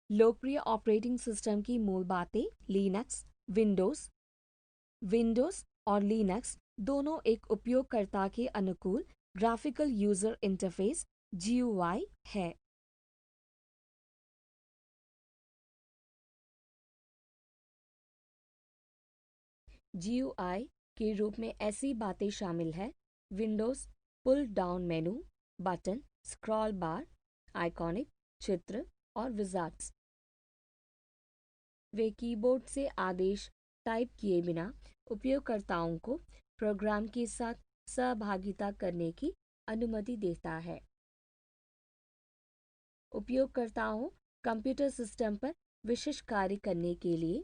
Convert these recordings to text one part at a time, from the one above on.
लोकप्रिय operating system की मूल बातें। लिनक्स, विंडोज और लिनक्स दोनों एक उपयोगकर्ता के अनुकूल ग्राफिकल यूजर इंटरफेस GUI है। GUI के रूप में ऐसी बातें शामिल है: Windows pull down menu, button, scroll bar, iconic चित्र और विजार्ड्स। वे कीबोर्ड से आदेश टाइप किए बिना उपयोगकर्ताओं को प्रोग्राम के साथ सहभागिता करने की अनुमति देता है। उपयोगकर्ताओं कंप्यूटर सिस्टम पर विशिष्ट कार्य करने के लिए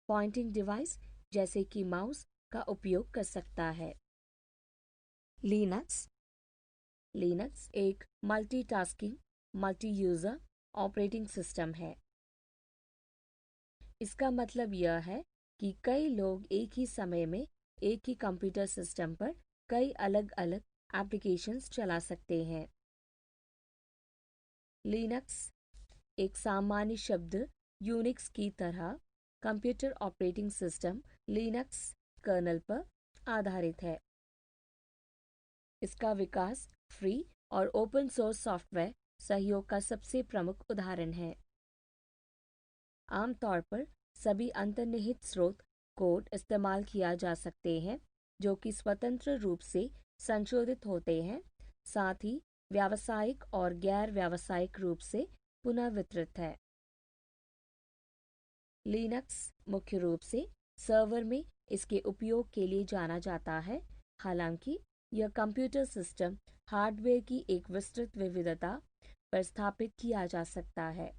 पॉइंटिंग डिवाइस जैसे कि माउस का उपयोग कर सकता है। लिनक्स लिनक्स एक multitasking, multi user operating system है। इसका मतलब यह है कि कई लोग एक ही समय में एक ही कंप्यूटर सिस्टम पर कई अलग-अलग एप्लीकेशंस चला सकते हैं। लिनक्स एक सामान्य शब्द यूनिक्स की तरह computer operating system Linux kernel पर आधारित है। इसका विकास फ्री और ओपन सोर्स सॉफ्टवेयर सहयोग का सबसे प्रमुख उदाहरण है। आमतौर पर सभी अंतर्निहित स्रोत कोड इस्तेमाल किया जा सकते हैं जो कि स्वतंत्र रूप से संशोधित होते हैं, साथ ही व्यावसायिक और गैर व्यावसायिक रूप से पुनर्वितरित है। लिनक्स मुख्य रूप से सर्वर में इसके उपयोग के लिए जाना जाता है, हालांकि यह कंप्यूटर सिस्टम हार्डवेयर की एक विस्तृत विविधता पर स्थापित किया जा सकता है।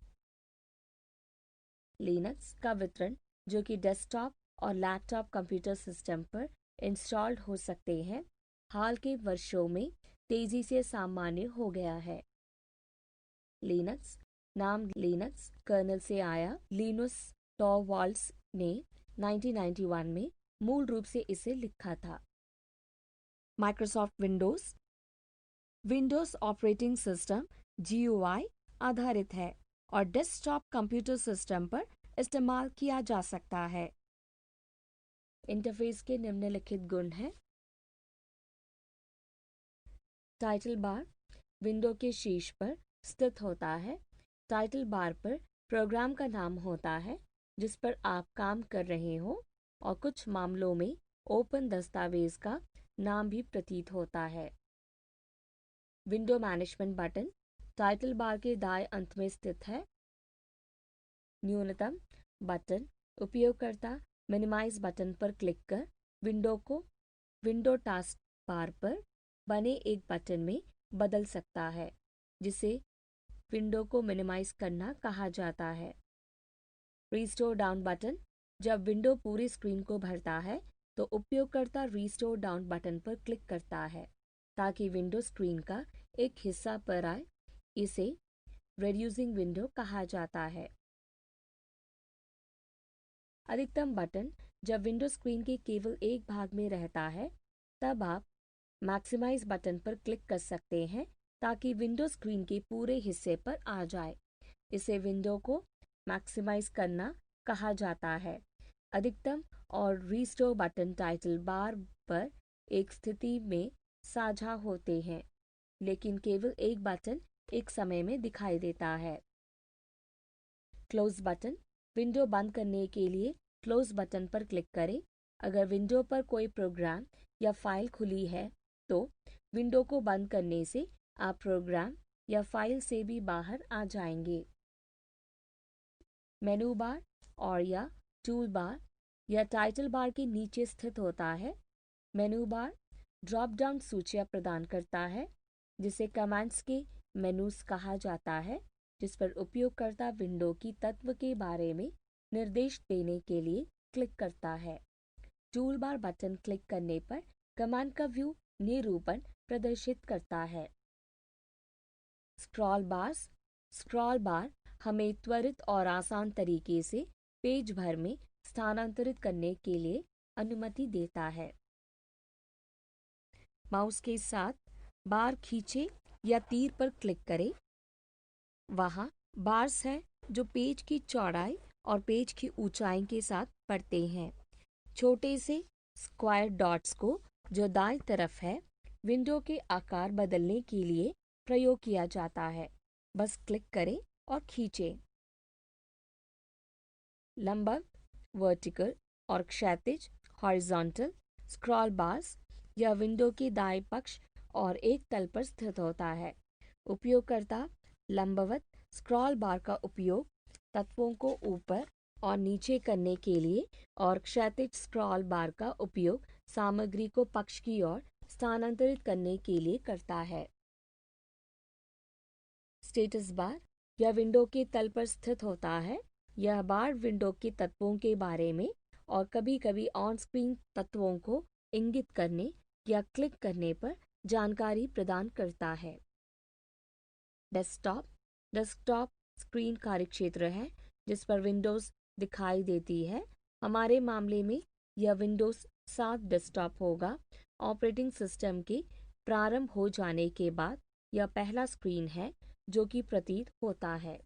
लिनक्स का वितरण, जो कि डेस्कटॉप और लैपटॉप कंप्यूटर सिस्टम पर इंस्टॉल्ड हो सकते हैं, हाल के वर्षों में तेजी से सामान्य हो गया है। लिनक्स नाम लिनक्स कर्नल से आया। लिनुस टॉरवाल्ड्स ने 1991 में मूल रूप से इसे लिखा था। Microsoft Windows operating system GUI आधारित है और डेस्कटॉप कंप्यूटर सिस्टम पर इस्तेमाल किया जा सकता है। इंटरफेस के निम्नलिखित गुण हैं। टाइटल बार विंडो के शीर्ष पर स्थित होता है। टाइटल बार पर प्रोग्राम का नाम होता है जिस पर आप काम कर रहे हो और कुछ मामलों में ओपन दस्तावेज का नाम भी प्रतीत होता है। Window management button title bar के दाएं अंत में स्थित है। न्यूनतम बटन उपयोगकर्ता मिनिमाइज बटन पर क्लिक कर विंडो को विंडो टास्क बार पर बने एक बटन में बदल सकता है, जिसे विंडो को मिनिमाइज करना कहा जाता है। रीस्टोर डाउन बटन जब विंडो पूरी स्क्रीन को भरता है तो उपयोगकर्ता रीस्टोर डाउन बटन पर क्लिक करता है ताकि विंडो स्क्रीन का एक हिस्सा पर आए। इसे रिड्यूसिंग विंडो कहा जाता है। अधिकतम बटन जब विंडो स्क्रीन के केवल एक भाग में रहता है तब आप मैक्सिमाइज बटन पर क्लिक कर सकते हैं ताकि विंडो स्क्रीन के पूरे हिस्से पर आ जाए। इसे विंडो को मैक्सिमाइज करना कहा जाता है। अधिकतम और रीस्टोर बटन टाइटल बार पर एक स्थिति में साझा होते हैं, लेकिन केवल एक बटन एक समय में दिखाई देता है। क्लोज बटन विंडो बंद करने के लिए क्लोज बटन पर क्लिक करें। अगर विंडो पर कोई प्रोग्राम या फाइल खुली है तो विंडो को बंद करने से आप प्रोग्राम या फाइल से भी बाहर आ जाएंगे। मेनू बार और या टूल बार या टाइटल बार के नीचे स्थित होता है। मेनू बार ड्रॉप डाउन सूचियां प्रदान करता है जिसे कमांड्स के मेनूज कहा जाता है, जिस पर उपयोगकर्ता विंडो की तत्व के बारे में निर्देश देने के लिए क्लिक करता है। टूल बार बटन क्लिक करने पर कमांड का व्यू निरूपण प्रदर्शित करता है। स्क्रॉल बार हमें त्वरित और आसान तरीके से पेज भर में स्थानांतरित करने के लिए अनुमति देता है। माउस के साथ बार खींचे या तीर पर क्लिक करें। वहाँ बार्स है जो पेज की चौड़ाई और पेज की ऊंचाई के साथ बढ़ते हैं। छोटे से स्क्वायर डॉट्स को जो दाईं तरफ है, विंडो के आकार बदलने के लिए प्रयोग किया जाता है। बस क्लिक करें और खींचें। लंबवत, वर्टिकल और क्षैतिज हॉरिजॉन्टल स्क्रॉल बार्स यह विंडो के दाएं पक्ष और एक तल पर स्थित होता है। उपयोगकर्ता लंबवत स्क्रॉल बार का उपयोग तत्वों को ऊपर और नीचे करने के लिए और क्षैतिज स्क्रॉल बार का उपयोग सामग्री को पक्ष की ओर स्थानांतरित करने के लिए करता है। स्टेटस बार यह विंडो के तल पर स्थित होता है। यह बार विंडो के तत्वों के बारे में और कभी-कभी ऑन स्क्रीन तत्वों को इंगित करने या क्लिक करने पर जानकारी प्रदान करता है। डेस्कटॉप डेस्कटॉप स्क्रीन कार्यक्षेत्र है जिस पर विंडोज़ दिखाई देती है। हमारे मामले में यह विंडोज़ 7 डेस्कटॉप होगा। ऑपरेटिंग सिस्टम के प्रारंभ हो जाने के बाद यह पहला स्क्रीन है जो कि प्रतीत होता है।